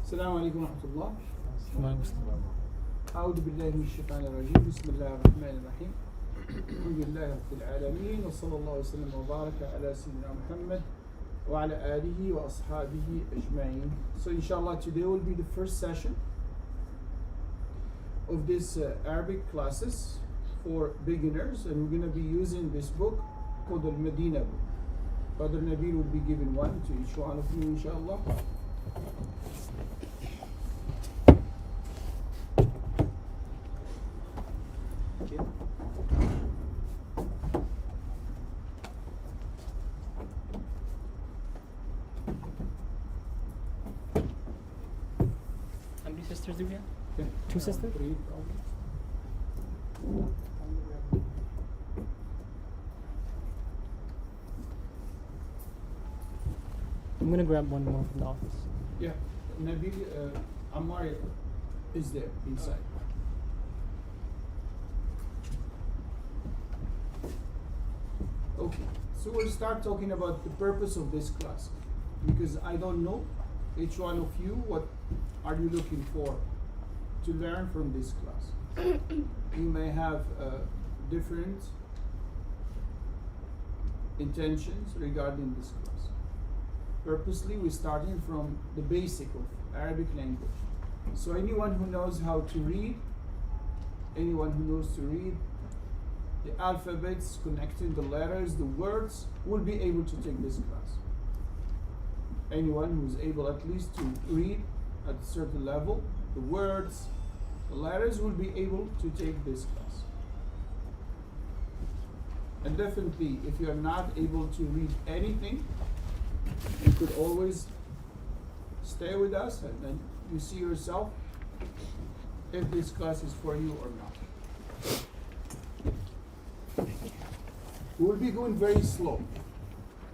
السلام عليكم ورحمة الله. السلام. أعوذ بالله من الشيطان الرجيم. بسم الله الرحمن الرحيم. الحمد لله رب العالمين وصلى الله وسلم وبارك على سيدنا محمد وعلى آله وأصحابه أجمعين. So inshallah today will be the first session of this Arabic classes for beginners, and we're going to be using this book called Al-Madina book. Brother Nabil will be giving one to each one of you inshallah. How many sisters do we have? Okay. Two sisters? Three, probably. I'm gonna grab one more from the office. Yeah, Nabil, Ammar is there inside. Okay, so we'll start talking about the purpose of this class, because I don't know each one of you what are you looking for to learn from this class. You may have different intentions regarding this class. Purposely, we're starting from the basic of Arabic language. So anyone who knows how to read, anyone who knows to read the alphabets, connecting the letters, the words, will be able to take this class. Anyone who's able at least to read at a certain level, the words, the letters, will be able to take this class. And definitely, if you are not able to read anything, you could always stay with us, and then you see yourself if this class is for you or not. We'll be going very slow,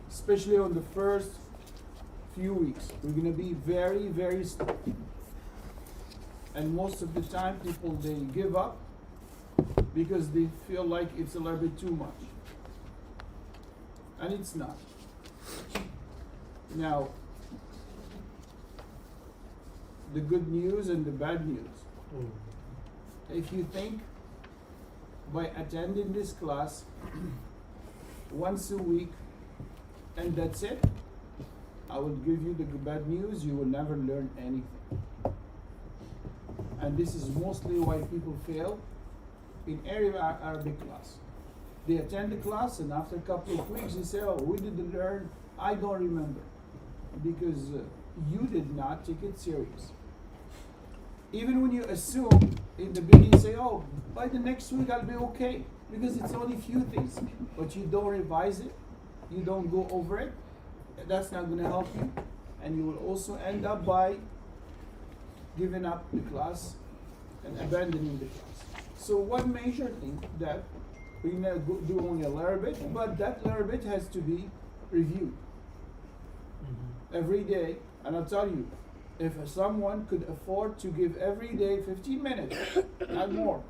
especially on the first few weeks. We're going to be very, very slow. And most of the time, people, they give up because they feel like it's a little bit too much. And it's not. Now, the good news and the bad news. If you think by attending this class once a week and that's it, I will give you the bad news: you will never learn anything. And this is mostly why people fail in Arabic class. They attend the class, and after a couple of weeks they say, oh, we didn't learn, I don't remember. Because you did not take it serious. Even when you assume in the beginning, say, oh, by the next week I'll be okay, because it's only few things, but you don't revise it, you don't go over it, that's not going to help you, and you will also end up by giving up the class and abandoning the class. So one major thing that we may do only a little bit, but that little bit has to be reviewed every day. And I'll tell you, if someone could afford to give every day 15 minutes, not more,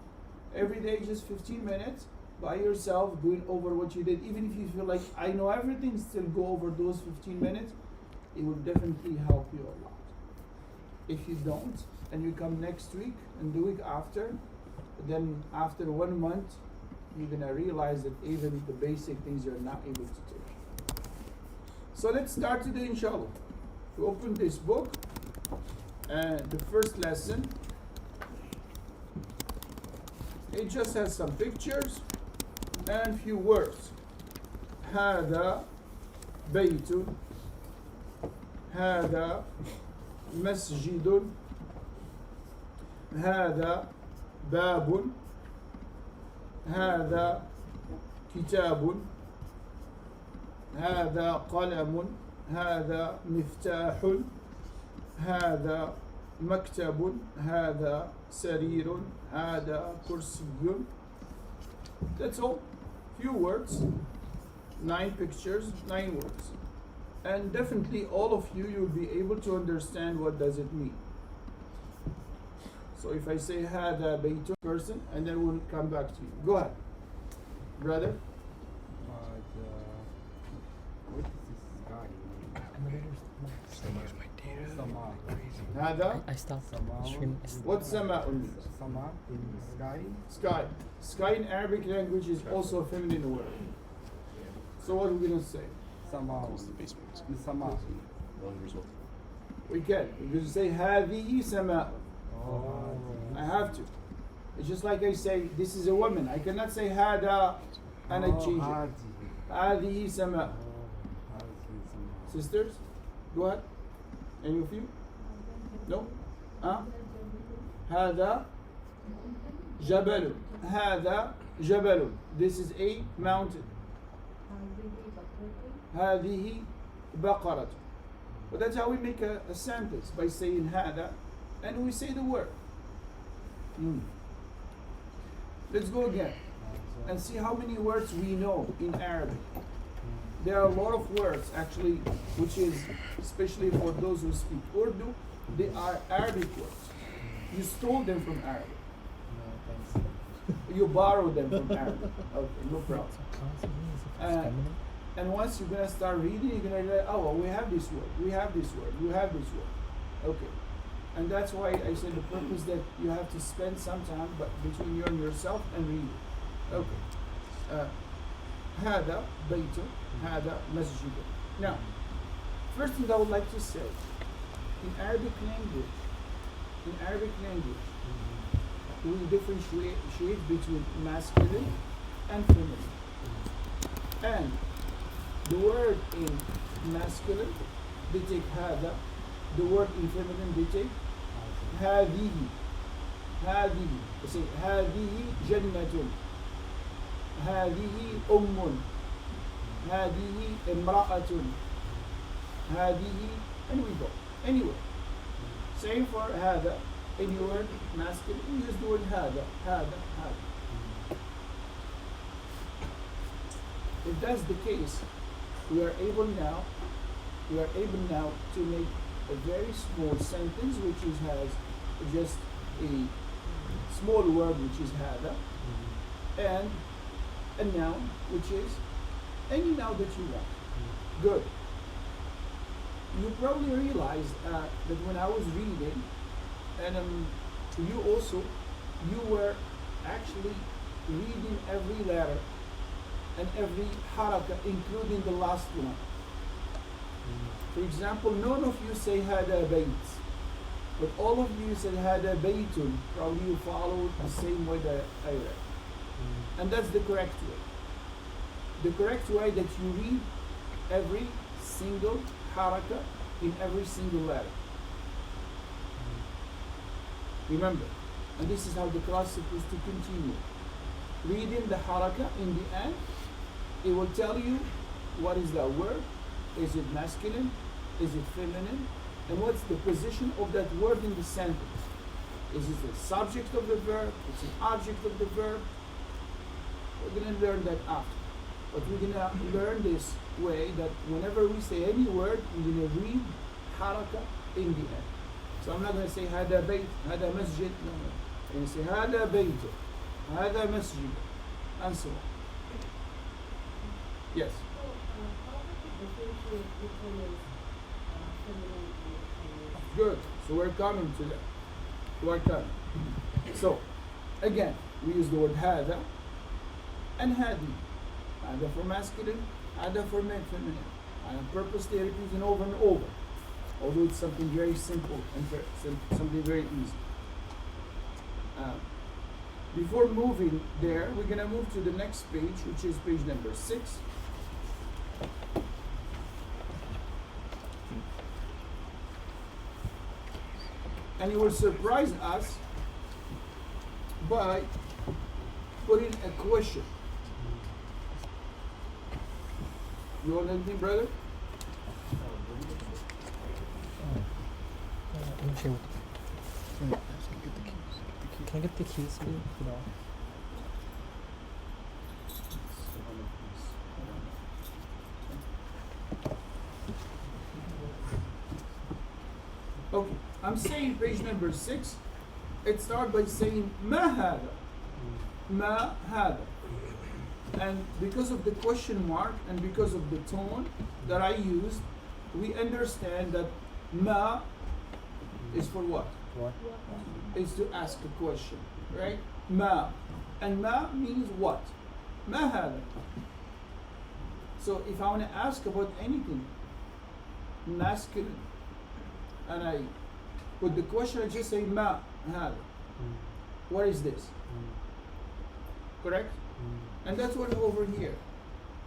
every day just 15 minutes by yourself going over what you did, even if you feel like I know everything, still go over those 15 minutes, it will definitely help you a lot. If you don't, and you come next week and the week after, then after 1 month, you're gonna realize that even the basic things you're not able to take. So let's start today, inshallah. We open this book, and the first lesson, it just has some pictures and few words. هذا بيت، هذا مسجد، هذا باب، هذا كتاب، هذا قلم، هذا مفتاح، هذا مكتب، هذا سرير، هذا كرسي. That's all. Few words, 9 pictures, 9 words. And definitely all of you will be able to understand what does it mean. So if I say هذا بيت person, and then we'll come back to you. Go ahead, brother. What is this guy? Elevators. Sama. هذا I stopped Sama'un. streaming. what sama'un means? Sama in sky. Sky. Sky in Arabic language is also a feminine word. So what are we gonna say? Sama'un. Sama. We can. We can say هذه سماء. Oh. I have to. It's just like I say this is a woman. I cannot say هذا and I change it. هذه سماء. Sisters, go ahead. Any of you? No? Huh? هذا جبل. هذا جبل. This is a mountain. هذه بقرة. But that's how we make a sentence, by saying هذا and we say the word. Let's go again and see how many words we know in Arabic. There are a lot of words actually, which is especially for those who speak Urdu, they are Arabic words. You stole them from Arabic. No, thanks. You borrowed them from Arabic. Okay, no problem. Constantly, Uh, And once you're gonna start reading, you're gonna realize, oh well, we have this word, we have this word, we have this word. Okay. And that's why I said the purpose that you have to spend some time but between you and yourself and read it. Okay. هذا بيت هذا مسجد. Now, first thing I would like to say, in Arabic language, we differentiate between masculine and feminine. And the word in masculine, they take هذا. The word in feminine, they take هذه. هذه. They say هذه جنة. هذه هذه امرأة. هذه, and we go. Anyway, same for هذا. In your word masculine, you use the word هذا. If that's the case, we are able now to make a very small sentence which has just a small word which is هذا, and a noun which is any noun that you want. Good. You probably realized that when I was reading, and you also, you were actually reading every letter and every haraka, including the last one. For example, none of you say هذا بيت, but all of you said هذا بيت. Probably you followed the same way that I read. And that's the correct way. The correct way that you read every single haraka in every single letter. Remember, and this is how the class is supposed to continue. Reading the haraka in the end, it will tell you what is that word. Is it masculine? Is it feminine? And what's the position of that word in the sentence? Is it the subject of the verb? Is it object of the verb? We're going to learn that after. But we're going to learn this way that whenever we say any word, we're going to read haraka in the end. So I'm not going to say هذا بيت, هذا مسجد. No. I'm going to say هذا بيت, هذا مسجد, and so on. Yes. Good. So we're coming to that. We're coming. So, again, we use the word هذا and هذه. Either for masculine, either for feminine. I am purposely repeating over and over, although it's something very simple and something very easy. Before moving there, we're going to move to the next page, which is page number 6. And it will surprise us by putting a question. You want anything, brother? Let me share with you. Can I get the keys, please? No. Okay, I'm saying page number 6. It starts by saying ما هذا. ما هذا. And because of the question mark and because of the tone that I used, we understand that ma is for what? What? Is to ask a question, right? Ma. And ma means what? Ma hada. So if I want to ask about anything masculine, and I put the question, I just say ma hada. What is this? Correct? And that's what over here.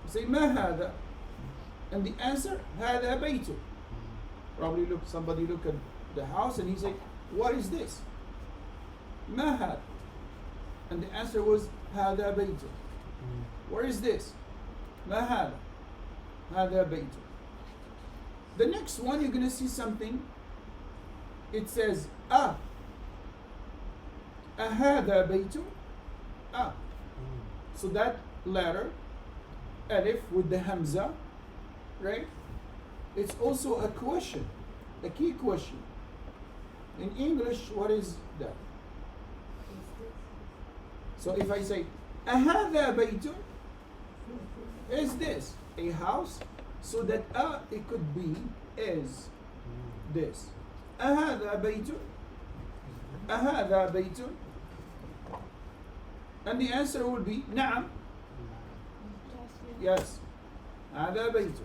Say ma hada, and the answer hada baytu. Probably somebody look at the house and he say, what is this? Ma hada. And the answer was hada baytu. Where is this? Ma hada. Hada baytu. The next one you're gonna see something. It says ahada baytu. So that letter, alif with the hamza, right? It's also a question, a key question. In English, what is that? So if I say, ahada baytun, is this a house? So that it could be is this. Ahada baytun, ahada baytun. And the answer would be na'am. Yes. هذا بيت.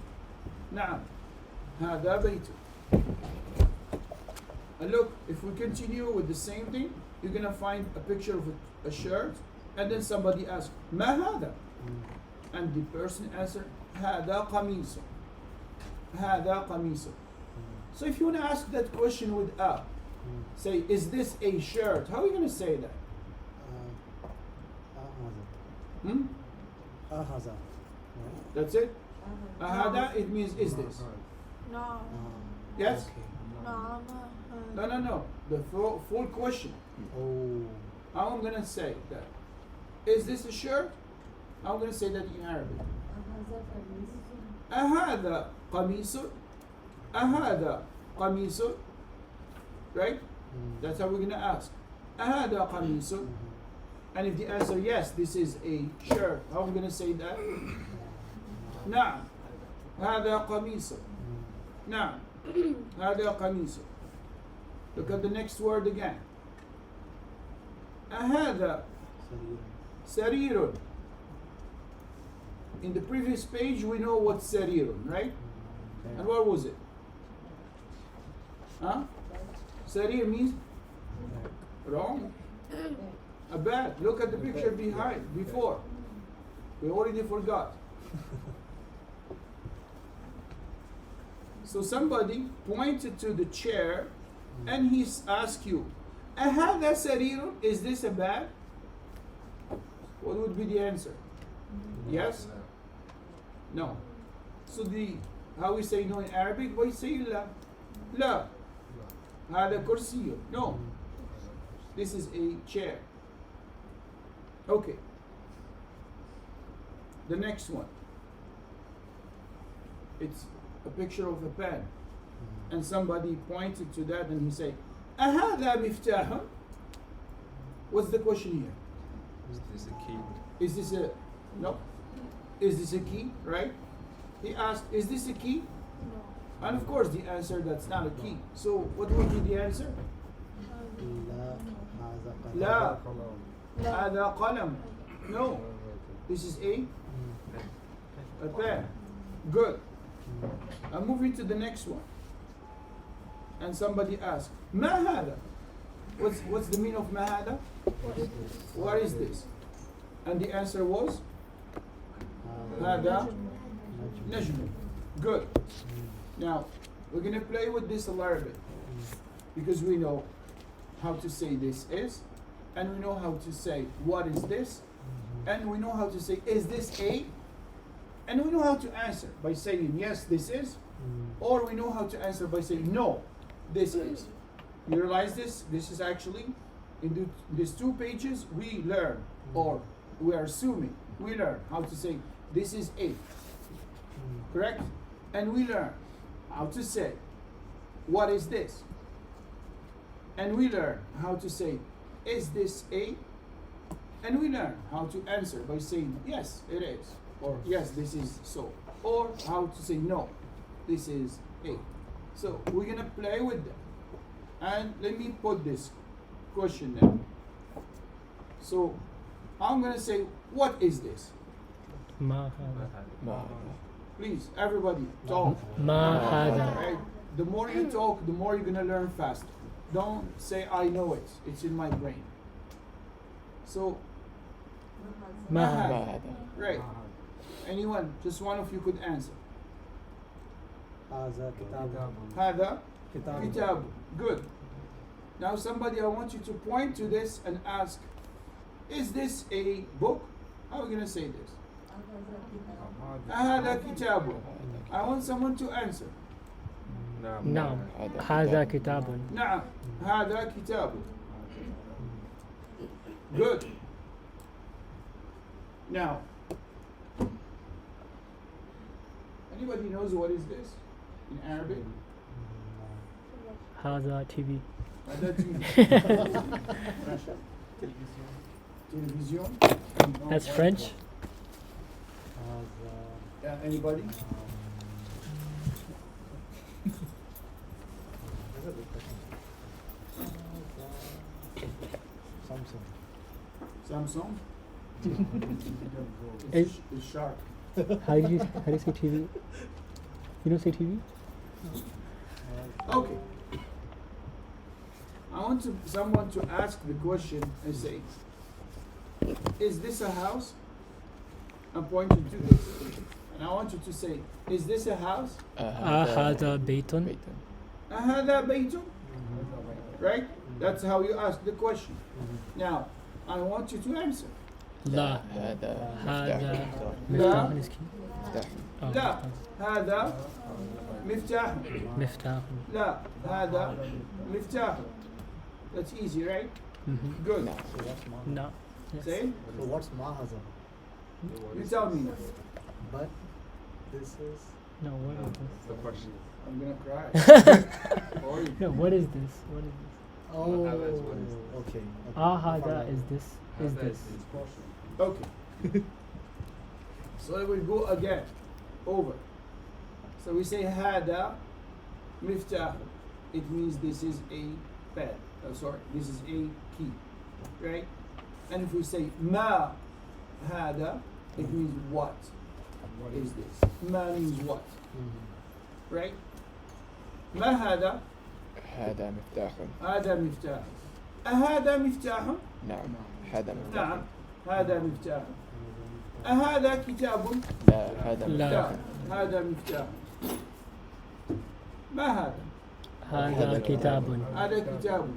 نعم. هذا بيت. And look, if we continue with the same thing, you're gonna find a picture of a shirt, and then somebody asks, ما هذا? And the person answered, هذا قميص. هذا قميص. So if you wanna ask that question with say, is this a shirt? How are you gonna say that? Hmm? Ahaza. That's it? Ahada, it means is this. No. Yes? No. No. The full question. Oh. How I'm gonna say that? Is this a shirt? I'm gonna say that in Arabic. Ahada qamisun. Ahada qamisun. Right? That's how we're gonna ask. Ahada qamisun. And if the answer yes, this is a shirt, how am I going to say that? نعم هذا قميص. نعم هذا قميص. Look at the next word again. أهذا سرير. In the previous page we know what سرير, right? And what was it? Huh? سرير means wrong. A bed. Look at the picture behind, before. We already forgot. So somebody pointed to the chair and he asked you, أهذا سرير? Is this a bed? What would be the answer? Yes? No. So how we say no in Arabic? We say لا. لا. هذا كرسي. No. This is a chair. Okay. The next one. It's a picture of a pen. And somebody pointed to that and he said, أهذا مفتاح? What's the question here? Is this a key? Is this a no? Is this a key? Right? He asked, is this a key? No. And of course the answer, that's not a key. So what would be the answer? لا. هذا قلم. No. This is a pen. Good. I'm moving to the next one. And somebody asked, ما هذا? What's the meaning of ما هذا? What is this? And the answer was هذا نجم. Good. Now we're gonna play with this a little bit because we know how to say this is, and we know how to say what is this, and we know how to say is this a, and we know how to answer by saying yes this is, or we know how to answer by saying no this is. You realize this? This is actually in these 2 pages we learn, or we are assuming we learn how to say this is a, correct? And we learn how to say what is this, and we learn how to say is this a, and we learn how to answer by saying yes it is, or yes this is so, or how to say no this is a. So we're gonna play with them. And let me put this question now. So I'm gonna say, what is this? ما هذا. ما هذا. Please, everybody, talk. ما هذا. Right? The more you talk, the more you're gonna learn faster. Don't say I know it. It's in my brain. So ما ما هذا. هذا. right. Anyone, just one of you could answer. هذا كتاب. هذا كتاب. كتاب. Good. Now somebody, I want you to point to this and ask, is this a book? How are we gonna say this? هذا كتاب. I want someone to answer. نعم هذا كتاب. نعم هذا كتاب. Good. Now, anybody knows what is this in Arabic? هذا TV. هذا TV. Television. That's French. هذا Yeah, anybody? Samsung. Samsung. Is- It's sharp. How do you say TV? You don't say TV? Okay. I want someone to ask the question and say, is this a house? I'm pointing to this. And I want you to say, is this a house? هذا بيت. بيت. هذا بيت? Right? That's how you ask the question. Now, I want you to answer. لا هذا هذا لا. مفتاح مسكين. مفتاح. لا هذا مفتاح. مفتاح. لا هذا مفتاح. That's easy, right? Good. نعم. So what's ma? No. Yes. Say, So what's ma هذا? you tell me now. But this is. No, what is this? I'm gonna cry. Or you- No, what is this? What is this? Oh. Okay. هذا is this. Is this. Okay. So I will go again. Over. So we say هذا مفتاح. It means this is a pad. Sorry, this is a key. Right? And if we say ما هذا, it means what? What is this? ما means what? Right? ما هذا? هذا مفتاح. هذا مفتاح. أهذا مفتاح؟ نعم. هذا مفتاح. نعم هذا مفتاح. أهذا كتاب؟ لا هذا لا. لا مفتاح. هذا مفتاح. ما هذا؟ هذا كتاب. هذا كتاب.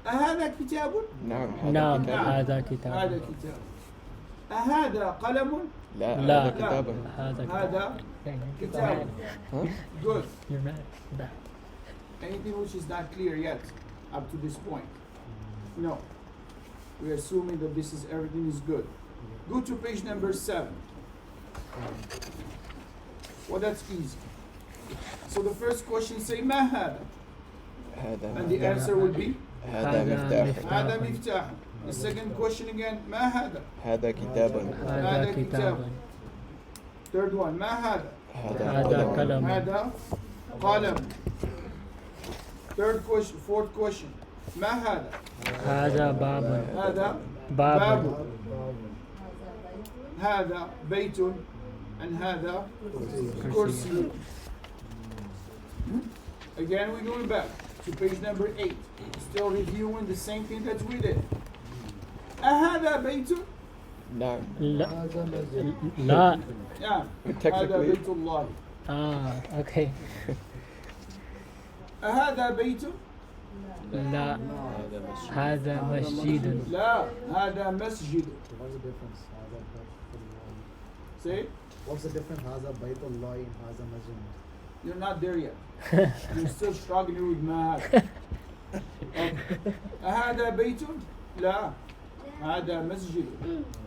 أهذا كتاب؟ نعم نعم كتاب. هذا هذا كتاب. كتاب. أهذا قلم؟ لا لا. هذا كتاب. هذا هذا كتاب. ها؟ Good. You're mad. Bad. Anything which is not clear yet up to this point? No. We're assuming that this is everything is good. Go to page number 7. Well, that's easy. So the first question say ما هذا? هذا And the answer will be هذا مفتاح. هذا مفتاح. The second question again ما هذا? هذا كتاب. هذا كتاب. Third one ما هذا? هذا قلم. هذا قلم. Third question, fourth question ما هذا؟ هذا باب. هذا باب. باب. هذا بيت and هذا كرسي. Again, we're going back to page number 8. Still reviewing the same thing that we did. أهذا بيت؟ نعم. لا. لا. Yeah. هذا Technically. بيت الله. Okay. أهذا بيت؟ لا. هذا مسجد. لا هذا مسجد. What's the difference? هذا بيت الله. Say, What's the difference? هذا بيت الله and هذا مسجد. you're not there yet. You're still struggling with ما هذا. Okay. أهذا بيت؟ لا هذا مسجد.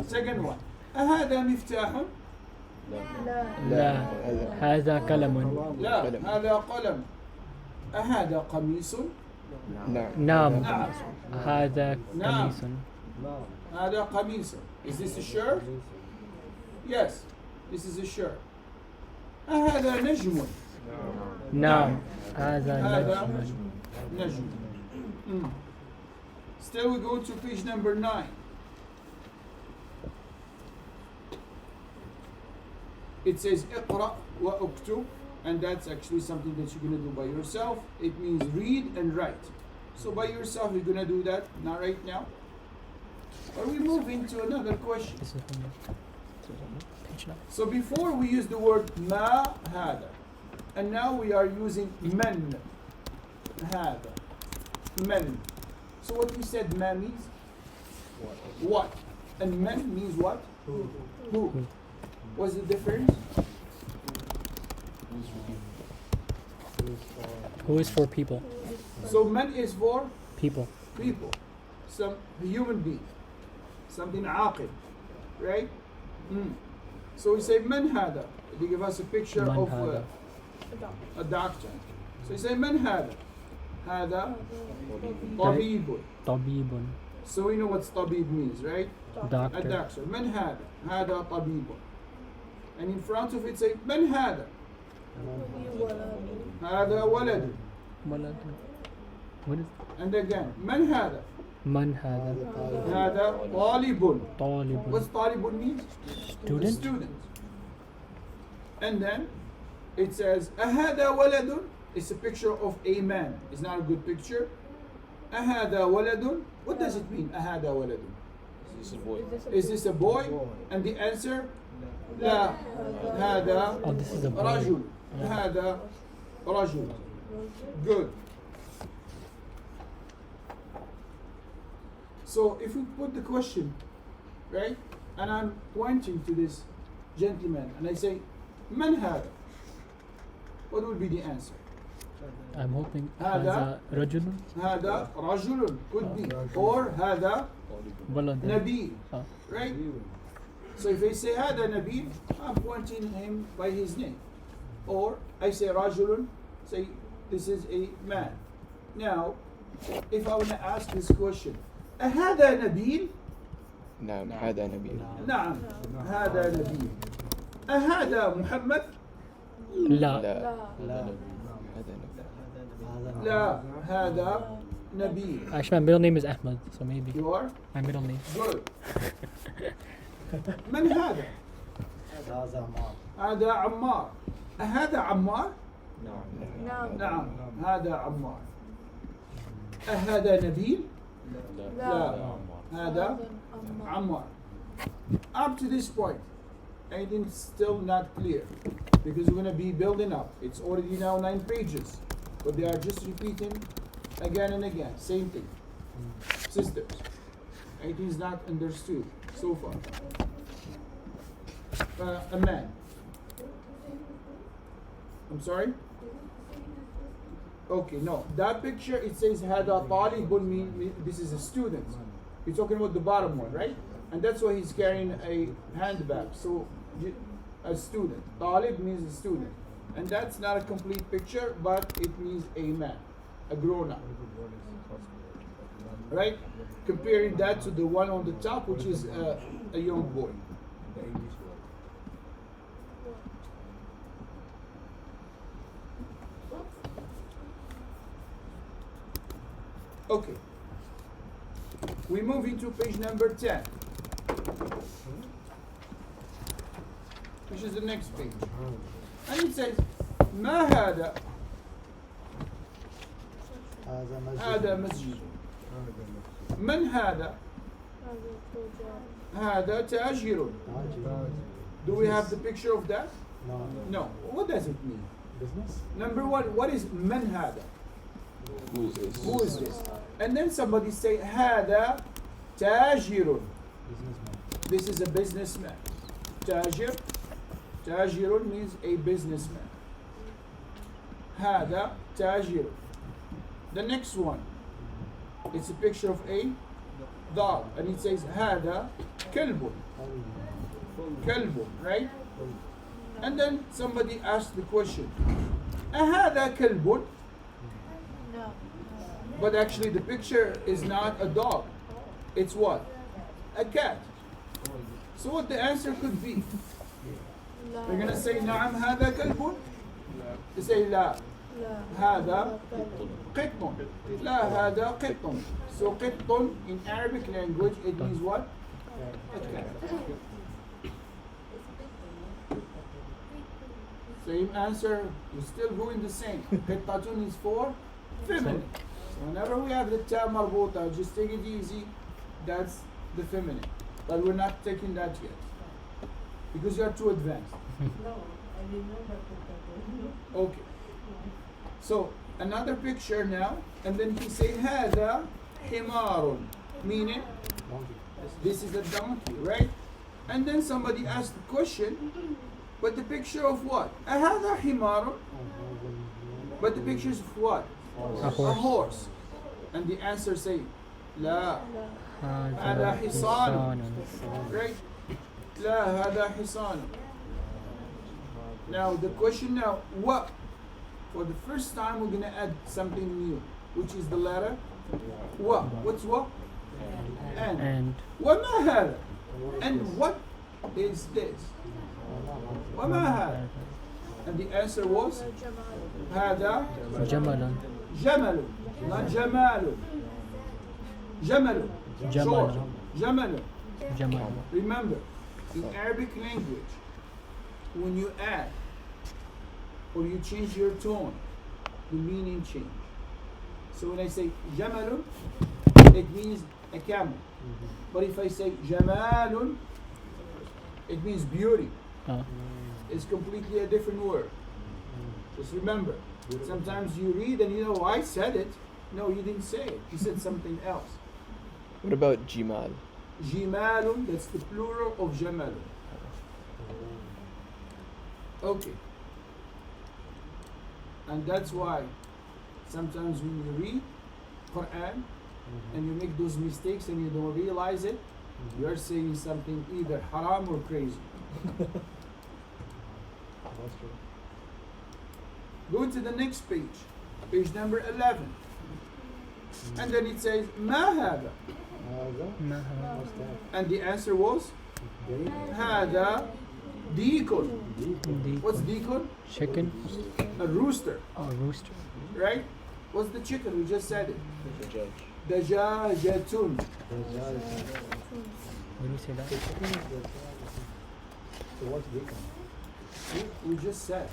Second one. أهذا مفتاح؟ لا. هذا قلم. لا قلم. هذا قلم. أهذا قميص؟ نعم. نعم. نعم. هذا نعم. قميص. هذا قميص. Is this a shirt? Yes, this is a shirt. أهذا نجم؟ نعم. هذا هذا نجم. نجم. Still we go to page number 9. It says اقرأ واكتب, and that's actually something that you're going to do by yourself. It means read and write. So by yourself you're going to do that, not right now. But we move into another question. This is from page 9. So before we use the word ما هذا, and now we are using من هذا. من. So what we said ما means what, and من means what? Who. What's the difference? Who is for people? So man is for People. people, some human being, something عاقل, right? So we say من هذا. They give us a picture من of هذا. a doctor. So you say من هذا. هذا طبيب. طبيب. So we know what طبيب means, right? A Doctor. doctor. من هذا. هذا طبيب. And in front of it say من هذا. هذا ولد. ولد. What is And again من هذا. من هذا؟ هذا طالب. طالب. What's طالب means? Student? A student. And then it says أهذا ولد. It's a picture of a man. It's not a good picture. أهذا ولد. What does it mean? أهذا ولد. This is a boy. Is this a boy? And the answer لا. هذا Oh, this is a boy. رجل. هذا رجل. Good. So if we put the question, right, and I'm pointing to this gentleman and I say من هذا, what would be the answer? I'm hoping هذا. هذا رجل. هذا رجل could be, or هذا ولد. نبي, Oh. right? So if I say هذا نبي, I'm pointing him by his name. Or I say رجل, say this is a man. Now, if I want to ask this question, أهذا نبيل؟ نعم هذا نبيل. نعم هذا نبيل. أهذا محمد؟ لا. لا لا. هذا نبيل. لا هذا نبيل. Actually, my middle name is Ahmed, so maybe. You are? My middle name. Good. من هذا؟ هذا عمار. هذا عمار. أهذا عمار؟ نعم. نعم هذا عمار. أهذا نبيل؟ لا هذا عمار. Up to this point, anything's still not clear because we're going to be building up. It's already now 9 pages, but they are just repeating again and again. Same thing. Sisters, anything is not understood so far. A man. I'm sorry? Okay, no. That picture, it says هذا طالب, mean this is a student. You're talking about the bottom one, right? And that's why he's carrying a handbag. So, a student. طالب means a student. And that's not a complete picture, but it means a man, a grown-up. Right? Comparing that to the one on the top, which is a young boy. Okay. We move into page number 10, which is the next page. And it says, ما هذا؟ هذا مسجد. من هذا؟ هذا تاجر. Do we have the picture of that? No. No. What does it mean? Business? Number one, what is من هذا? Who is this? Who is this? And then somebody say هذا تاجر. Businessman. This is a businessman. تاجر. تاجر means a businessman. هذا تاجر. The next one, it's a picture of a dog, and it says هذا كلب. كلب, right? And then somebody asked the question, أهذا كلب? No. But actually the picture is not a dog. It's what? A cat. So what the answer could be? They're gonna say نعم هذا كلب. They say لا لا هذا قط. لا هذا قط. So قط in Arabic language it means what? A cat. Same answer, you're still going the same. قطة is for feminine. So whenever we have the ta marbuta, just take it easy. That's the feminine. But we're not taking that yet. Because you're too advanced. No, I remember potato. Okay. So another picture now, and then he say هذا حمار, meaning this is a donkey, right? And then somebody asked the question, but the picture of what? هذا حمار, but the pictures of what? A A horse. horse. And the answer say لا هذا هذا حصان, حصان. right? لا هذا حصان. Now the question now, what? For the first time we're gonna add something new, which is the letter what? What's what? And. And وما هذا? And what is this? وما هذا? And the answer was هذا جمل. جمل, not جمال. جمل. جمل. Short. جمل. جمل. Remember, in Arabic language, when you add or you change your tone, the meaning change. So when I say jamalun, it means a camel. But if I say jamalun, it means beauty. It's completely a different word. Just remember, sometimes you read and you know, I said it. No, you didn't say it. You said something else. What about Jimal? Jimalun, that's the plural of jamalun. Okay. And that's why sometimes when you read Quran and you make those mistakes and you don't realize it, you're saying something either haram or crazy. That's true. Go to the next page, page number 11. And then it says, ما هذا? ما هذا؟ What's that? And the answer was, هذا ديكون. What's deacon? Chicken. A rooster, Oh, rooster. right? What's the chicken? We just said it. The judge. دجاجة. When you say that? So what's bacon? We just said.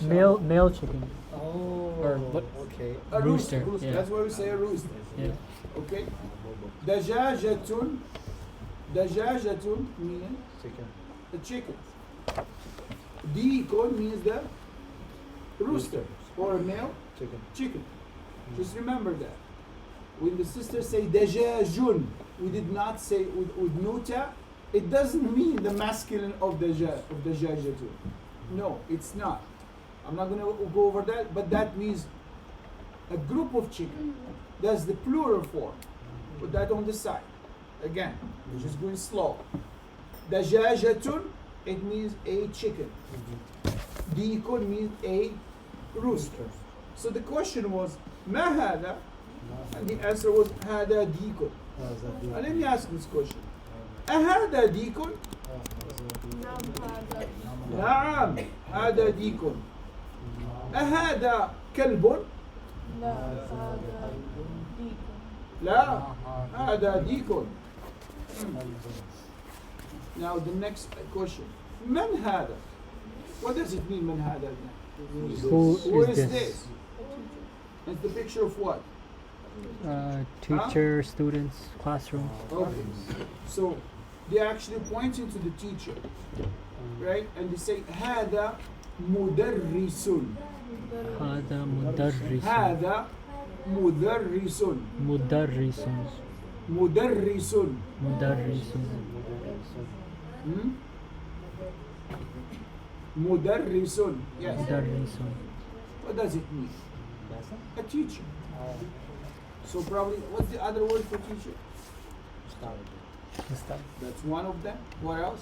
Male chicken. Oh, Or what? okay. A rooster. Rooster, yeah. That's why we say a rooster. Yeah. Okay? دجاجة. دجاجة meaning Chicken. the chicken. Deacon means the rooster or a male Chicken. chicken. Just remember that. When the sisters say dajajun, we did not say with nuta, it doesn't mean the masculine of dajajatun. No, it's not. I'm not going to go over that, but that means a group of chicken. That's the plural form. Put that on the side. Again, we're just going slow. Dajajatun, it means a chicken. Deacon means a rooster. So the question was, ما هذا? And the answer was هذا ديكون. Now let me ask this question. أهذا ديكون؟ نعم هذا نعم هذا ديكون. أهذا كلب؟ لا هذا ديك لا هذا ديكون. Now the next question. من هذا? What does it mean من هذا? Who is this? this? It's the picture of what? Teacher, students, classroom. Okay. So they actually pointing to the teacher, right? And they say هذا مدرس. هذا مدرس. هذا مدرس. مدرس. مدرس. مدرس. Hmm? مدرس. Yes. مدرس. What does it mean? A teacher. So probably, what's the other word for teacher? Ustad. That's one of them. What else?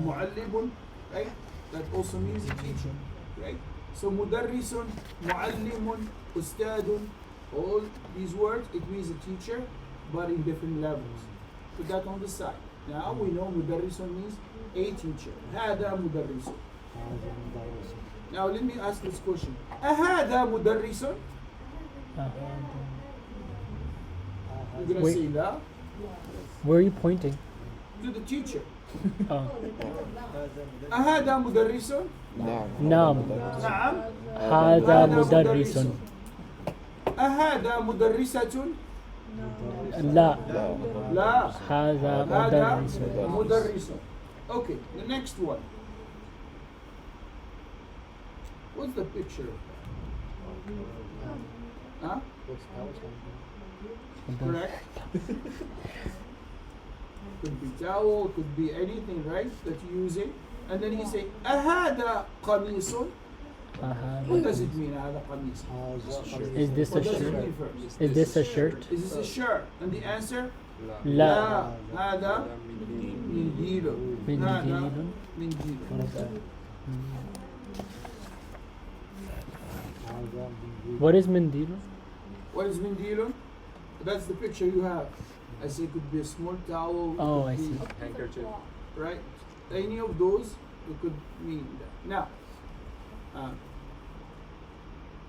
معلم, right? That also means a teacher, right? So مدرس, معلم, أستاذ, all these words, it means a teacher, but in different levels. Put that on the side. Now we know مدرس means a teacher. هذا مدرس. هذا مدرس. Now let me ask this question. أهذا مدرس? You're gonna Wait. say لا Where are you pointing? to the teacher. Oh. أهذا مدرس؟ نعم. نعم. نعم. هذا مدرس. أهذا مدرسة؟ لا. لا. هذا هذا مدرس. مدرس. Okay, the next one. What's the picture? Huh? What's Correct? Could be towel, could be anything, right? That you're using. And then you say, أهذا قميص? What does it mean, هذا قميص? Is this a What does it shirt? mean first? Is this a shirt? Is this a shirt? And the answer? لا. هذا منديل. هذا منديل. منديل. What is mendil? What is mendil? That's the picture you have. I say it could be a small towel. it Oh, could I be- see. Handkerchief. Right? Any of those, it could mean that. Now,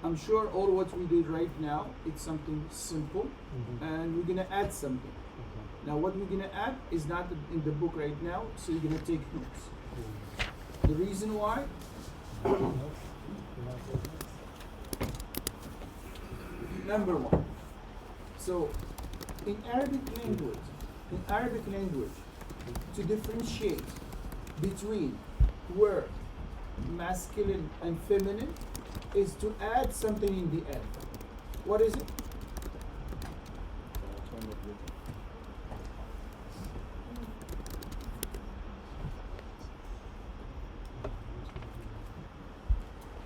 I'm sure all what we did right now, it's something simple, and we're gonna add something. Now, what we're gonna add is not in the book right now, so you're gonna take notes. The reason why? Number one. So, in Arabic language, to differentiate between word masculine and feminine is to add something in the end. What is it?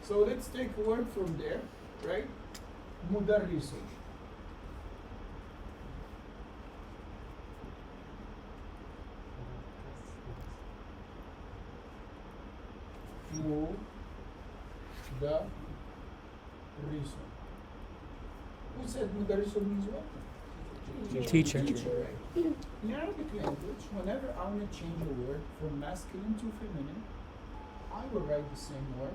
So let's take a word from there, right? Mudarrisun. Mudarrisun. Who said mudarrisun means what? Teacher. Right? In Arabic language, whenever I want to change a word from masculine to feminine, I will write the same word.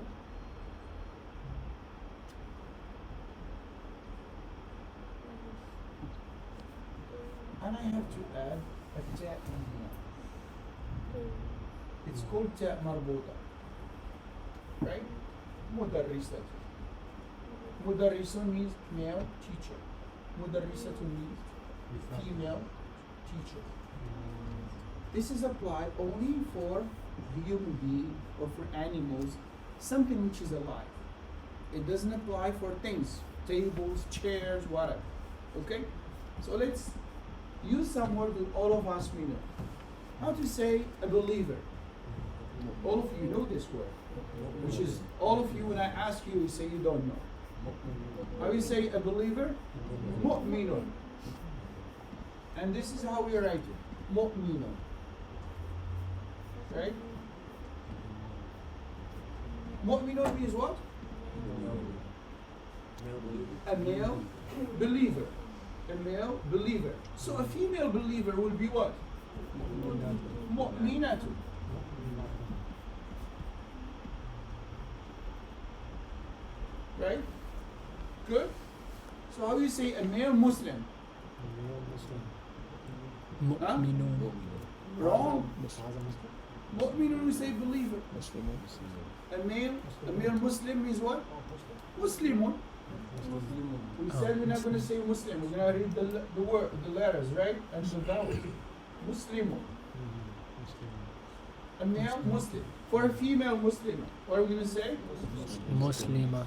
And I have to add a ta in here. It's called ta marbuta. Right? Mudarrisat. Mudarrisun means male teacher. Mudarrisatun means female teacher. This is applied only for human being or for animals, something which is alive. It doesn't apply for things, tables, chairs, whatever. Okay? So let's use some word that all of us we know. How to say a believer? All of you know this word, which is all of you when I ask you, you say you don't know. How you say a believer? Mu'minun. And this is how we write it. Mu'minun. Right? Mu'minun means what? A male believer. A male believer. So a female believer will be what? Mu'minatu. Right? Good? So how you say a male Muslim? مؤمنون. Wrong. Mu'minun we say believer. A male Muslim is what? Muslimun. We said we're not going to say Muslim. We're going to read the word, the letters, right? And the vowels. Muslimun. A male Muslim. For a female Muslim, what are we going to say? Muslima.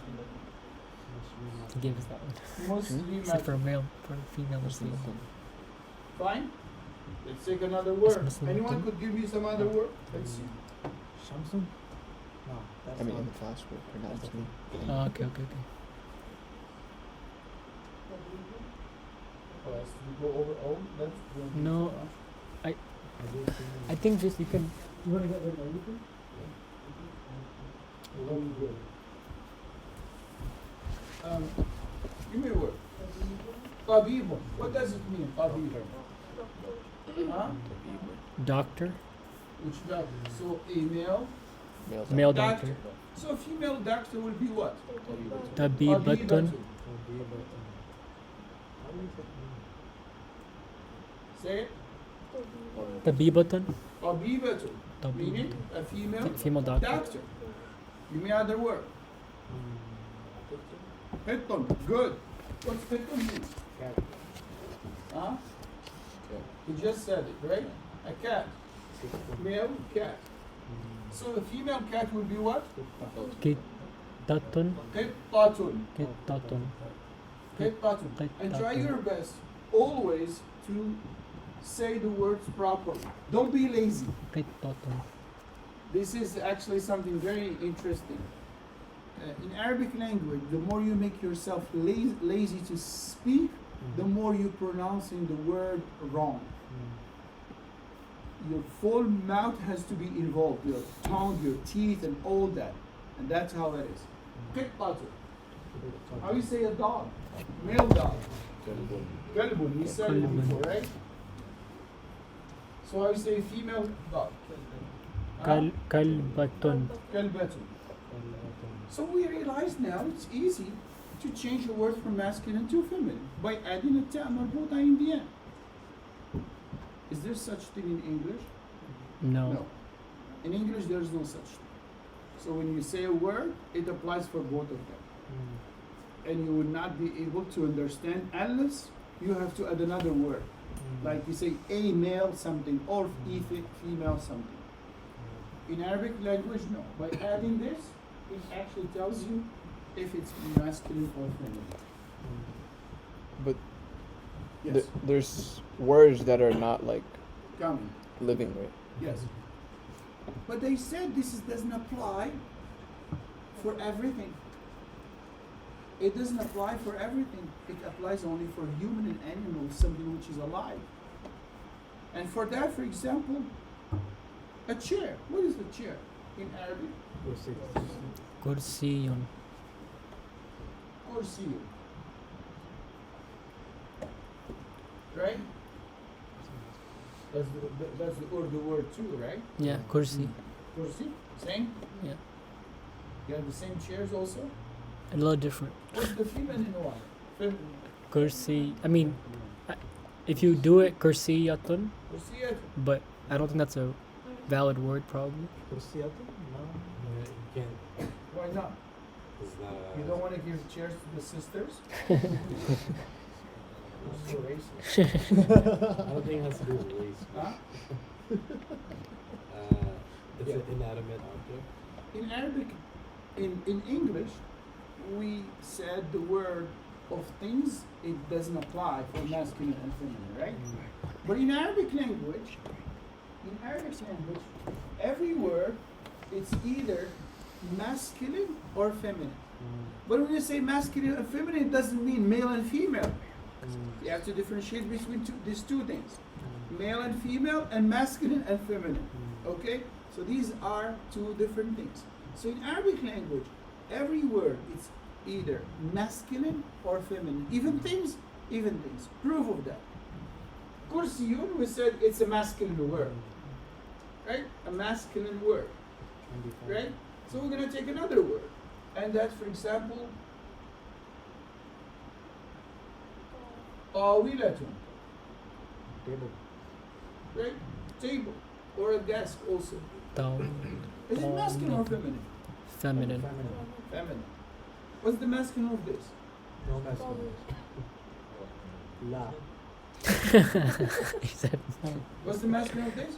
Give us that one. Except Muslimat. for male, for female Muslim. Fine? Let's take another word. Muslim Anyone too? could give me some other word? Let's see. Shamsun? No, that's I mean, in not. the class we're pronouncing. Oh, okay, okay, okay. Oh, we go over all? That's No, I think just you can. You want to get rid of everything? Give me a word. Tabibun. What does it mean? Tabibun. Huh? Doctor. Which doctor? So a male Male Doctor. doctor. So a female doctor will be what? Tabibatun. Say it. Tabibatun. Tabibatu. Meaning Tabib. a female Female doctor. doctor. Give me other word. Hitton. Good. What's hitton mean? Cat. Huh? You just said it, right? A cat. Male cat. So a female cat will be what? Kitatun. Qittatun. Kitatun. Qittatun. And try your best always to say the words properly. Don't be lazy. Kitatun. This is actually something very interesting. In Arabic language, the more you make yourself lazy to speak, the more you're pronouncing the word wrong. Your full mouth has to be involved, your tongue, your teeth, and all that. And that's how it is. Qittatun. How you say a dog? Male dog. Kalbun. We said it before, right? So how you say female dog? Kalbatun. Kalbatun. So we realize now it's easy to change a word from masculine to feminine by adding a ta marbuta in the end. Is there such thing in English? No. In English, there's no such thing. So when you say a word, it applies for both of them. And you would not be able to understand unless you have to add another word. Like you say a male something or female something. In Arabic language, no. By adding this, it actually tells you if it's masculine or feminine. But Yes, there's words that are not like coming. living, right? Yes. But they said this doesn't apply for everything. It doesn't apply for everything. It applies only for human and animals, something which is alive. And for that, for example, a chair. What is a chair in Arabic? Kursiyun. Kursi. Right? That's the Urdu word too, right? Yeah, kursi. Kursi. Same? Yeah. You have the same chairs also? A little different. What's the feminine one? Kursi. I mean, if you do it, kursiyatun, Kursiyat. but I don't think that's a valid word, probably. Kursiyatun? No. You can't. Why not? It's not. You don't want to give chairs to the sisters? So racist. I don't think it has to do with race. Huh? It's an inanimate object. In Arabic, in English, we said the word of things, it doesn't apply for masculine and feminine, right? But in Arabic language, every word, it's either masculine or feminine. But when you say masculine and feminine, it doesn't mean male and female. You have to differentiate between these two things. Male and female and masculine and feminine. Okay? So these are two different things. So in Arabic language, every word is either masculine or feminine. Even things. Proof of that. Kursiyun, we said it's a masculine word. Right? A masculine word. Right? So we're going to take another word. And that's, for example, Tawilatun. Table. Right? Table. Or a desk also. Is it masculine or feminine? Feminine. Feminine. What's the masculine of this? No masculine. La. He said no. What's the masculine of this?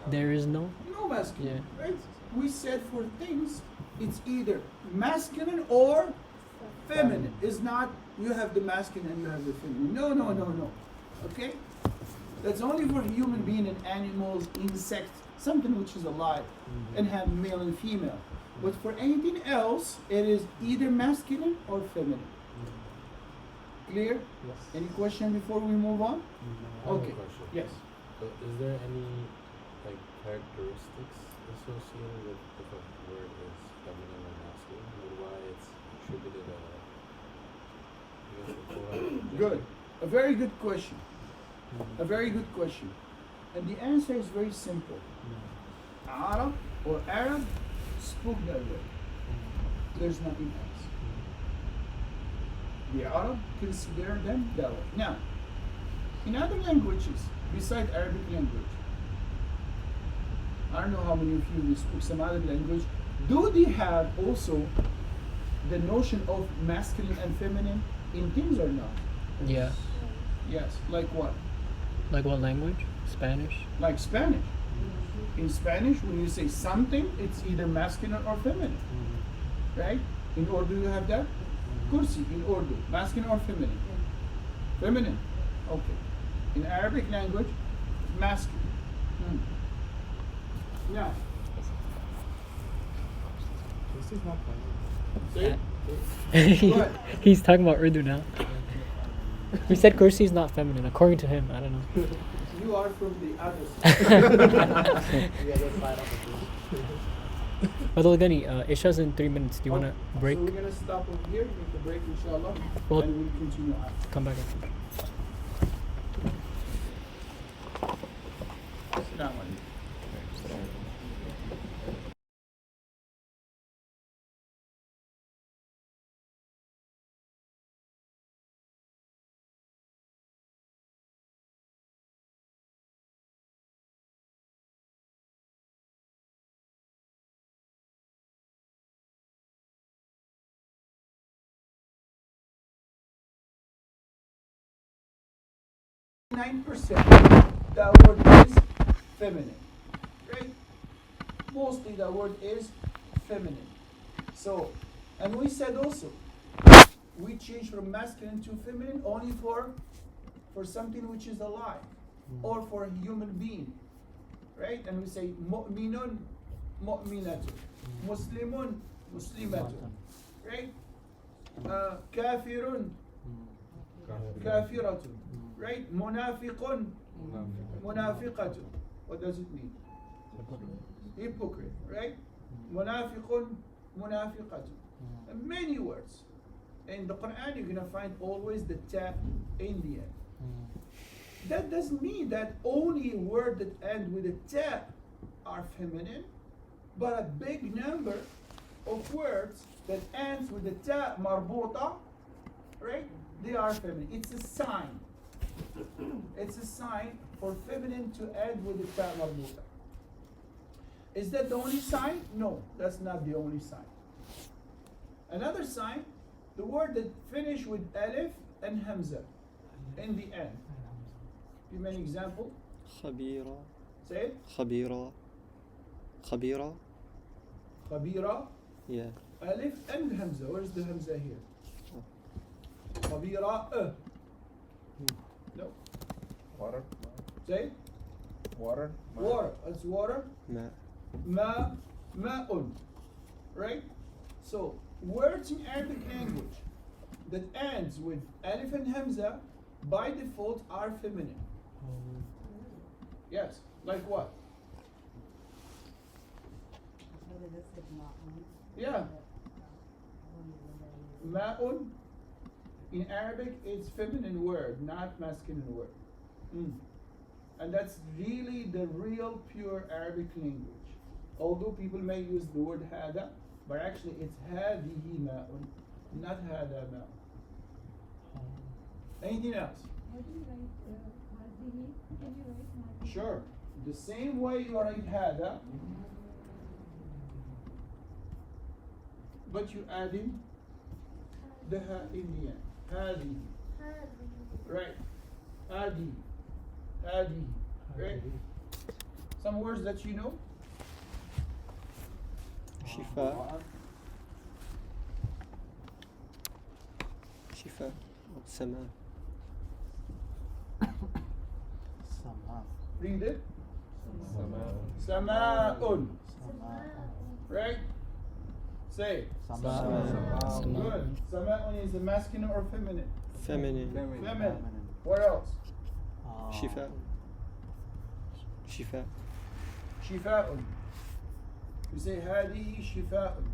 There is no. No masculine. Right? We said for things, it's either masculine or feminine. It's not you have the masculine and you have the feminine. No. Okay? That's only for human being and animals, insects, something which is alive and have male and female. But for anything else, it is either masculine or feminine. Clear? Yes. Any question before we move on? I have Okay. a question. Yes. So is there any like characteristics associated with if a word is feminine or masculine, or why it's attributed Good. A very good question. A very good question. And the answer is very simple. Arab or Arab spoke that way. There's nothing else. The Arab consider them that way. Now, in other languages, besides Arabic language, I don't know how many of you speak some other language. Do they have also the notion of masculine and feminine in things or not? Yeah. Yes. Like what? Like what language? Spanish? Like Spanish. In Spanish, when you say something, it's either masculine or feminine. Right? In Urdu, you have that? Kursi in Urdu, masculine or feminine? Feminine. Okay. In Arabic language, masculine. Now, This is not funny. say it. Go ahead. He's talking about Urdu now. He said kursi is not feminine, according to him. I don't know. You are from the other side. The other side of the bridge. Brother Lagani, Isha's in 3 minutes. Do you want to break? So we're going to stop over here, make the break, inshallah, Well- and we'll continue on. Come back after. Assalamu alaikum. %, the word is feminine, right? Mostly the word is feminine. So, and we said also, we change from masculine to feminine only for something which is alive or for a human being, right? And we say mu'minun, mu'minatun, muslimun, muslimatun, right? Kafirun, kafiratun, right? Munafiqun, munafiqatun. What does it mean? Hypocrite, right? Munafiqun, munafiqatun. And many words. In the Quran, you're gonna find always the ta in the end. That doesn't mean that only words that end with a ta are feminine, but a big number of words that ends with the ta marbuta, right? They are feminine. It's a sign. It's a sign for feminine to end with the ta marbuta. Is that the only sign? No, that's not the only sign. Another sign, the word that finish with alif and hamza in the end. Give me an example. خبيرة. Say it. خبيرة. خبيرة. Khabira, Yeah. alif and hamza. Where's the hamza here? Khabira. No. Water. Say it. Water. Water. That's water. ماء. Ma'un. Right? So, words in Arabic language that ends with alif and hamza by default are feminine. Yes. Like what? Yeah. Ma'un in Arabic is feminine word, not masculine word. And that's really the real pure Arabic language. Although people may use the word hada, but actually it's hadihi ma'un, not hada ma'un. Anything else? How do you write Hadihi? Can you write Hadihi? Sure. The same way you write hada, but you add in the ha in the end. Hadi. Right. Adi. Adi. Right. Some words that you know? شفاء. شفاء. سماء. Read it. Sama. Sama'un. Right? Say it. Good. Sama'un is a masculine or feminine? feminine. Feminine. What else? شفاء. شفاء. Shifa'un. You say hadihi shifa'un.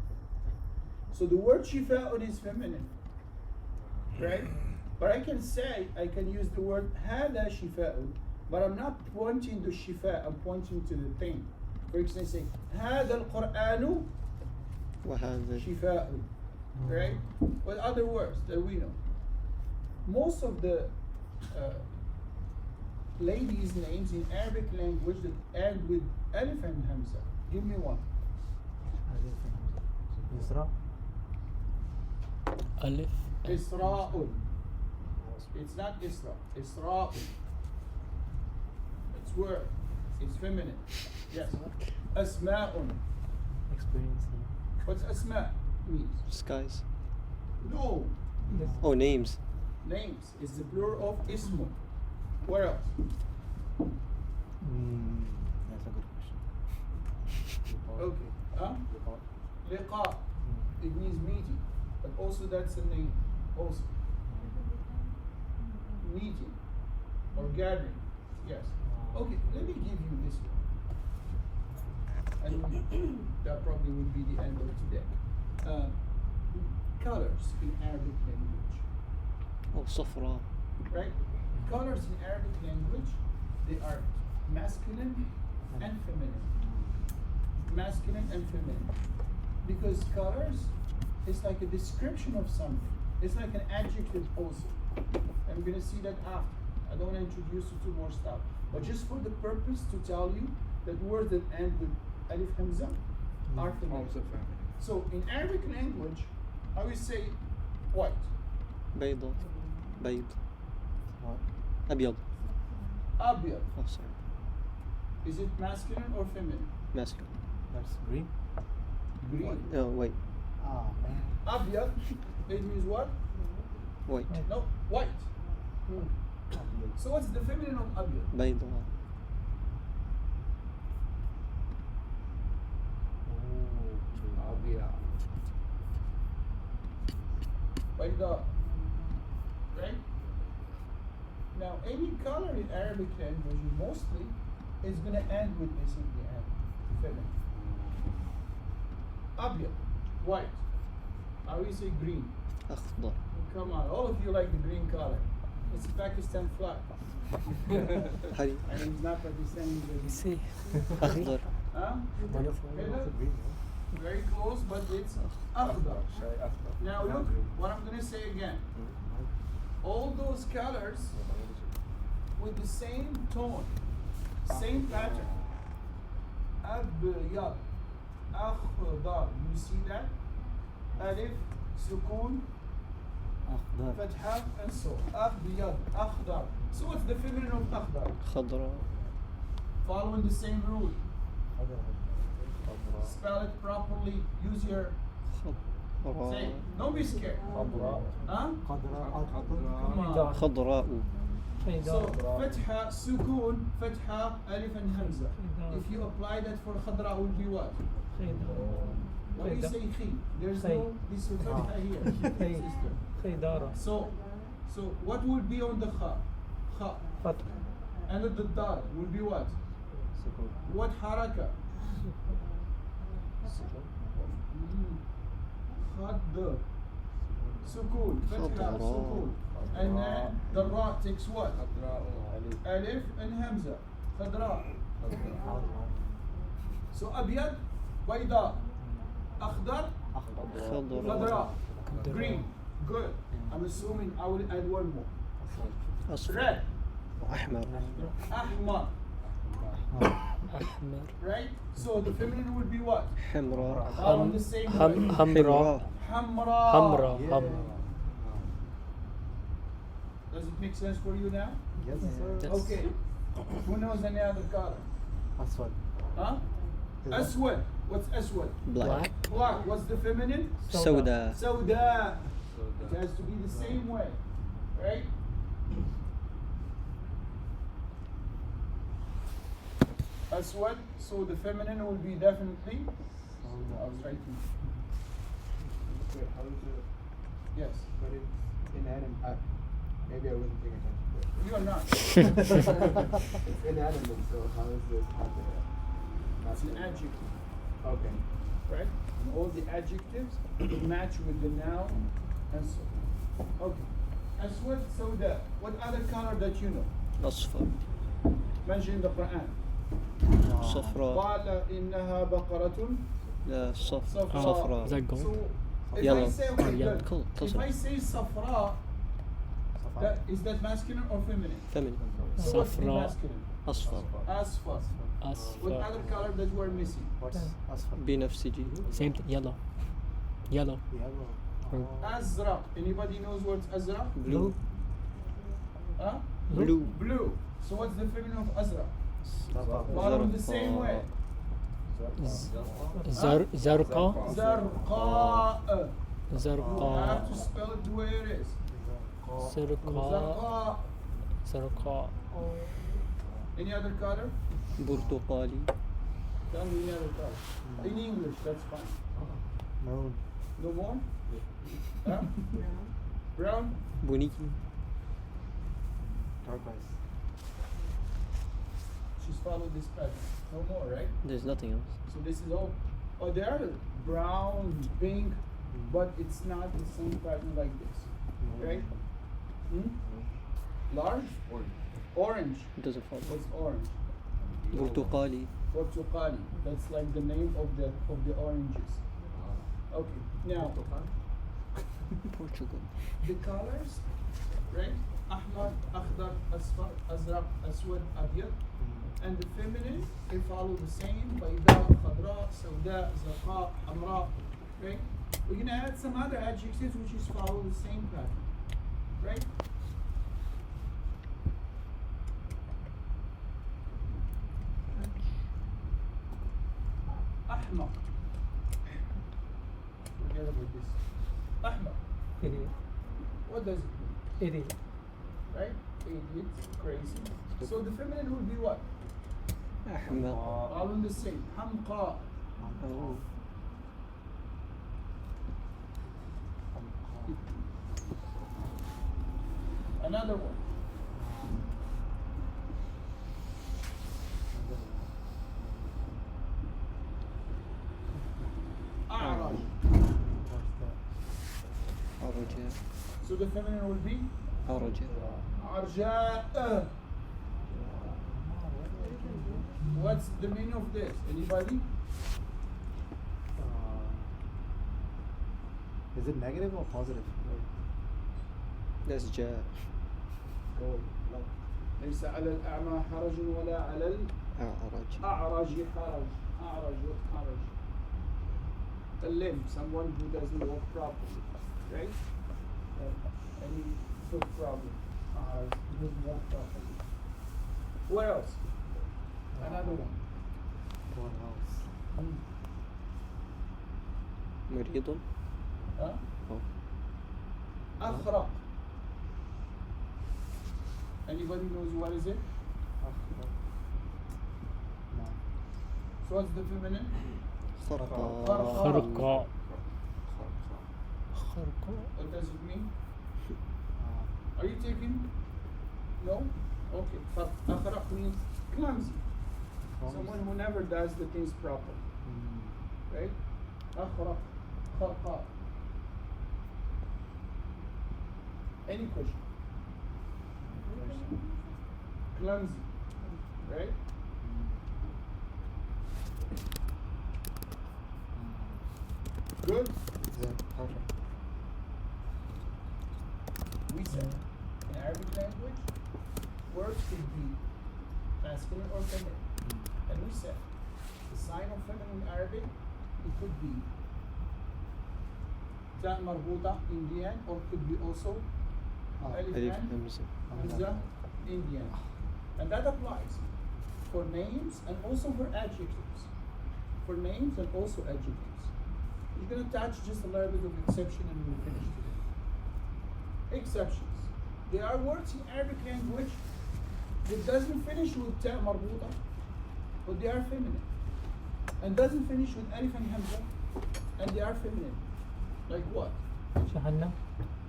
So the word shifa'un is feminine. Right? But I can say, I can use the word hada shifa'un, but I'm not pointing to shifa, I'm pointing to the thing. For example, say, hada al-Qur'anu وهذا شفاء. Right? What other words that we know? Most of the ladies' names in Arabic language that end with alif and hamza. Give me one. يسرى. Alif. Isra'un. It's not Isra. Isra'un. It's word. It's feminine. Yes. Asma'un. Experience. What's asma means? skies. No. Oh, names. Names is the plural of ismun. What else? That's a good question. Okay. Huh? Liqa. It means meeting. But also that's a name. Also. Meeting. Or gathering. Yes. Okay, let me give you this one. And that probably would be the end of today. Colors in Arabic language. Oh, صفراء. Right? Colors in Arabic language, they are masculine and feminine. Masculine and feminine. Because colors is like a description of something. It's like an adjective also. I'm gonna see that after. I don't want to introduce you to more stuff. But just for the purpose to tell you that words that end with alif hamza are feminine. Also feminine. So in Arabic language, I will say white. بيضاء. بيض. What? أبيض. Abyad. Oh, sorry. Is it masculine or feminine? Masculine. That's green. Green. Oh, wait. Ah. Abyad, it means what? White. No, white. So what's the feminine of abyad? بيضاء. Abia. Bayda. Right? Now, any color in Arabic language mostly is going to end with basically feminine. Abyad, white. I will say green. أخضر. Come on, all of you like the green color. It's a Pakistan flag. هل I mean, it's not Pakistani, but See. أخضر. huh? Wonderful. Hello? Green. Very close, but it's akhdar. Now look, what I'm gonna say again. All those colors with the same tone, same pattern. Abyad, akhdar. You see that? Alif, sukun, أخضر. fatha, and so. Abyad, akhdar. So what's the feminine of akhdar? خضراء. Following the same rule. Spell it properly. Use your say. خضراء. Don't be scared. خضراء. Huh? خضراء. Come on. خضراء. So fatha, sukun, fatha, alif and hamza. If you apply that for khadra, will be what? What do you say khi? There's no this fatha here. Sister. خيدارة. So what will be on the kha? Kha. فتح. And the dal will be what? سكون. What haraka? Khad. Sukun. Fatha. Khadra. Sukun. And then the ra takes what? Alif and hamza. Khadra. So abyad, bayda, akhdar, خضراء. khadra, green. Good. I'm assuming I will add one more. أصفر. Red, أحمر. ahmar. أحمر. Right? So the feminine would be what? حمراء. All on the same way. حمراء. حمراء. Hamra. حمراء. Yeah. حمراء. Does it make sense for you now? Yes, sir. Yes. Okay. Who knows any other color? أسود. Huh? Aswad. What's aswad? Black. Black. What's the feminine? سوداء. Sauda. It has to be the same way, right? Aswad, so the feminine will be definitely. I was writing. Wait, how is it? Yes. But it's inanimate. Maybe I wasn't paying attention. You are not. It's inanimate, so how is this have the It's an adjective, Okay. right? And all the adjectives match with the noun and so. Okay. Aswad, Sauda. What other color that you know? أصفر. Mentioned in the Quran. صفراء. قال إنها بقرة لا صف صفراء. صفراء. Is that gold? So if I Yellow. say okay, yellow. good. Cool. If I say safra, is that masculine or feminine? Feminine. So what's the Safra. masculine? أصفر. Asfar. What Asfar. other color that we're missing? What's asfar? بنفسجي. Same thing. Yellow. Yellow. Yellow. Or- Azraq. Anybody knows what's azraq? Blue. Huh? Blue. Blue. So what's the feminine of azraq? Zafar. Follow the same way. Zarqa. Zarqa. You Zarqa. have to spell it the way it is. Zarqa. Zarqa. Zarqa. Any other color? برتقالي. Tell me any other color. In English, that's fine. Maroon. No more? Huh? Brown? بني. Turquoise. She's followed this pattern. No more, right? There's nothing else. So this is all. Oh, there are brown, pink, but it's not the same pattern like this, right? Hmm? Large? Orange. It doesn't follow. What's orange? برتقالي. Portugali. That's like the name of the oranges. Okay. Now Portugal. the colors, right? Ahmar, Akhdar, Asfar, Azraq, Aswad, Abyad. And the feminine, they follow the same. Bayda, Khadra, Sauda, Zarqa, Hamra. Right? We're going to add some other adjectives which is follow the same pattern. Right? Ahmaq. Forget about this. Ahmaq. What does it mean? Idiot. Right? Idiot, crazy. So the feminine would be what? أحمق. All in the same. Hamqa. أو. Another one. A'raj. What's that? أرجاء. So the feminine will be أرجاء. Arja. What's the meaning of this? Anybody? Is it negative or positive? That's جاء. ليس على الأعمى حرج ولا على أعرج. الأعرج حرج. أعرج what حرج? A limb, someone who doesn't walk properly, right? Any foot problem. أعرج, who doesn't walk properly. What else? Another one. What else? مريض. Huh? Oh. أخرق. Anybody knows what is it? No. So what's the feminine? خرقة. خرقة. خرقة. What does it mean? Are you taking? No? Okay. أخرق means clumsy. Someone who never does the things properly. Right? أخرق. خرقاء. Any question? Clumsy. Right? Good? Yeah, perfect. We said in Arabic language, words could be masculine or feminine. And we said the sign of feminine in Arabic, it could be ta marbuta, Indian, or could be also alif ألف and همزة. hamza, Indian. And that applies for names and also for adjectives. For names and also adjectives. You're going to touch just a little bit of exception and we'll finish today. Exceptions. There are words in Arabic language that doesn't finish with ta marbuta, but they are feminine. And doesn't finish with alif and hamza, and they are feminine. Like what? Jahannam.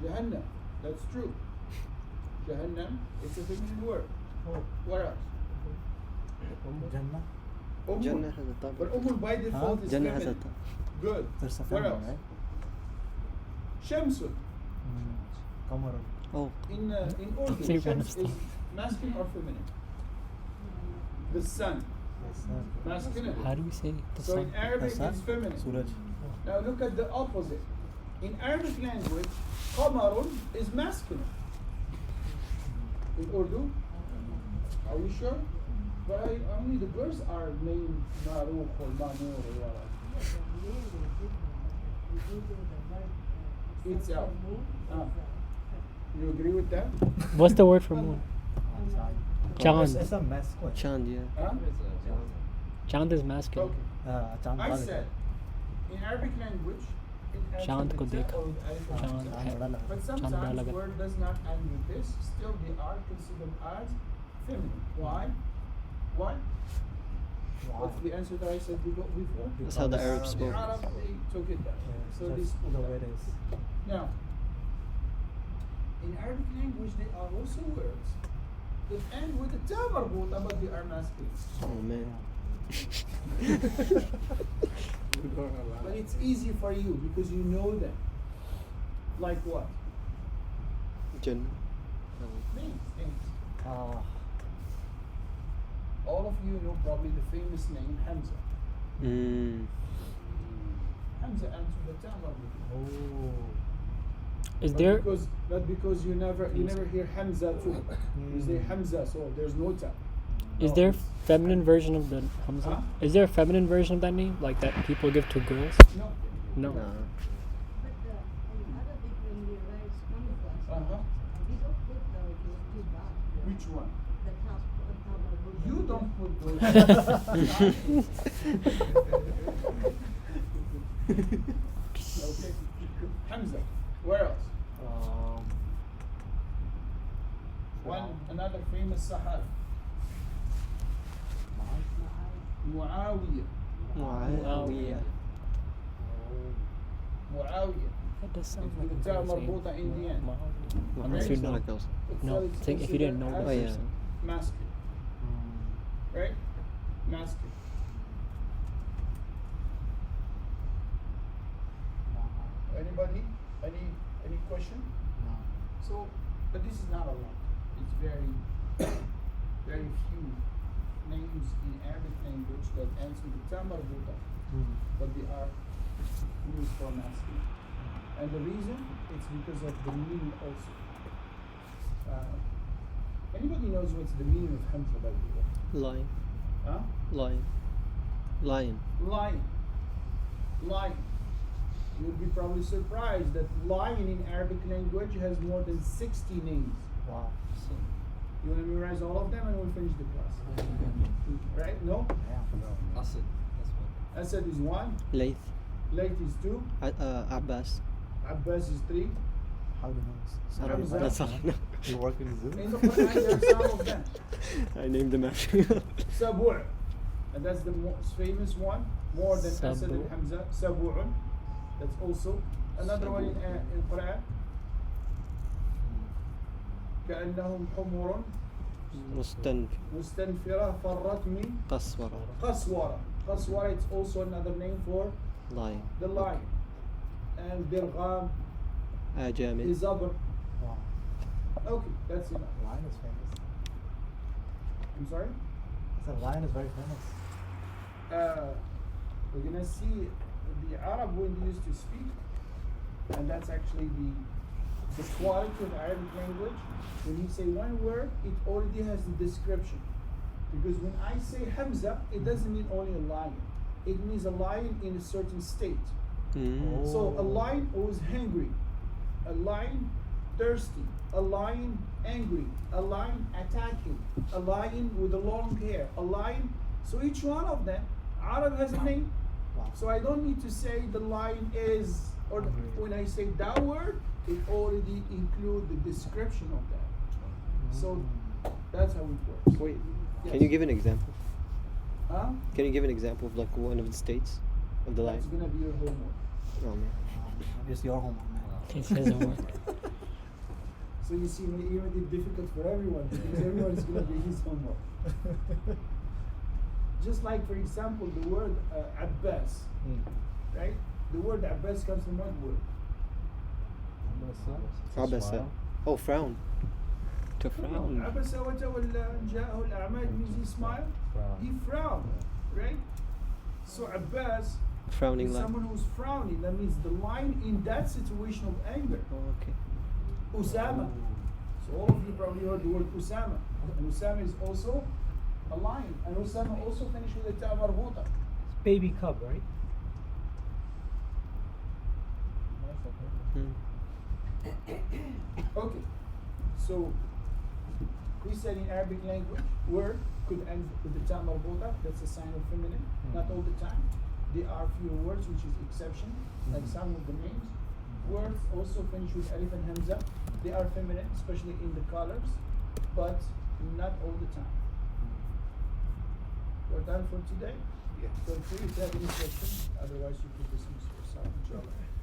Jahannam. That's true. Jahannam, it's a feminine word. What else? Jannah. Ummul. جنة هذا But طبعا. Ummul by default is جنة هذا feminine. طبعا. Good. There's a What feminine, else? right? Shamsun. Qamar. أو. In Urdu, Same kind Shams of stuff. is masculine or feminine? The sun. Masculine. How do we say the So in sun? Arabic sun? it's feminine. Suraj. Now look at the opposite. In Arabic language, qamarun is masculine. In Urdu, are we sure? But only the girls are named Marukh or Manur or whatever. Itself. You agree with that? What's the word for moon? Chand. It's a masculine. Chand, yeah. Huh? Chand is masculine. Okay. Chand I wala said, in Arabic language, it ends Chand with ko the dekha. or with alif and Chand lam. hai. But Chand sometimes balagat. word does not end with this. Still, they are considered as feminine. Why? Why? What's the answer that I said before? That's how the Arabs The spoke. Arab, they took it that way. So they just spoke the that way way. it is. Now, in Arabic language, there are also words that end with a ta marbuta, but they are masculine. Oh man. But it's easy for you because you know them. Like what? Jinn. Names. Ah, All of you know probably the famous name Hamza. Mm. Hamza ends with a ta marbuta. oh. Is But there because you never hear Hamza too. You say Hamza, so there's no ta. is No, there a it's- feminine version of the Hamza? Huh? Is there a feminine version of that name, like that people give to girls? No. No. Nah. But in Arabic, when we write Hamza, Uh-huh. we don't put the back. Which one? The top. You don't put those. Okay. Hamza. Where else? Another famous Sahabi. Muawiyah. Muawiyah. Muawiyah. That does sound It's like with a the ta girl's name. marbuta in the end. Unless you It's not know. a girl's. No, It's think if you didn't know considered that Oh, yeah. person. masculine, right? Masculine. Anybody? Any question? So, but this is not a lot. It's very, very few names in Arabic language that ends with the ta marbuta, but they are used for masculine. And the reason, it's because of the meaning also. Anybody knows what's the meaning of Hamza, by the way? Lion. Huh? Lion. Lion. Lion. Lion. You'll be probably surprised that lion in Arabic language has more than 60 names. Wow. You want to memorize all of them and we'll finish the class. Right? No? Yeah. Asad. That's one. Asad is 1. Layth. Layth is 2. Abbas. Abbas is 3. How do you know? I don't know. Hamza. That's all I know. You work in zoo? In the Quran, there are some of them. I named them after Sabu'. And that's the most famous one. More than Asad Sabu'. and Hamza. Sabu'un. That's also another one in Quran. كأنهم حمر مستنفرة فرت من قسورة. قسورة. قسورة is also another name for Lion. the lion. And Dirgham Ajamid. is Zabr. Wow. Okay, that's enough. Lion is famous. I'm sorry? I said lion is very famous. We're gonna see the Arab when they used to speak, and that's actually the quality of Arabic language. When you say one word, it already has the description. Because when I say Hamza, it doesn't mean only a lion. It means a lion in a certain state. Mm. So a lion who is hungry, a lion thirsty, a lion angry, a lion attacking, a lion with a long hair, a lion. So each one of them, Arab has a name. Wow. So I don't need to say the lion is, or when I say that word, it already include the description of that. So that's how it works. Wait, Yes. can you give an example? Huh? Can you give an example of like one of the states of the That's lion? gonna be your homework. Oh man. It's your homework, man. It's his homework. So you see, we made it difficult for everyone because everyone's gonna be his homework. Just like, for example, the word Abbas, right? The word Abbas comes from what word? Abasa. Oh, frown. To frown. عبس وتولى أن جاءه الأعمى means he smiled. Frown. He frowned, right? So Abbas Frowning is line. someone who's frowning. That means the line in that situation of anger. Oh, okay. Usama. So all of you probably heard the word Usama. And Usama is also a lion. And Usama also finished with a ta marbuta. Baby cub, right? Hmm. Okay. So we said in Arabic language, word could end with the ta marbuta. That's a sign of feminine. Not all the time. There are few words which is exception, like some of the names. Words also finish with alif and hamza. They are feminine, especially in the colors, but not all the time. We're done for today. Yes. Feel free if you have any questions. Otherwise, you can dismiss yourself. Inshallah.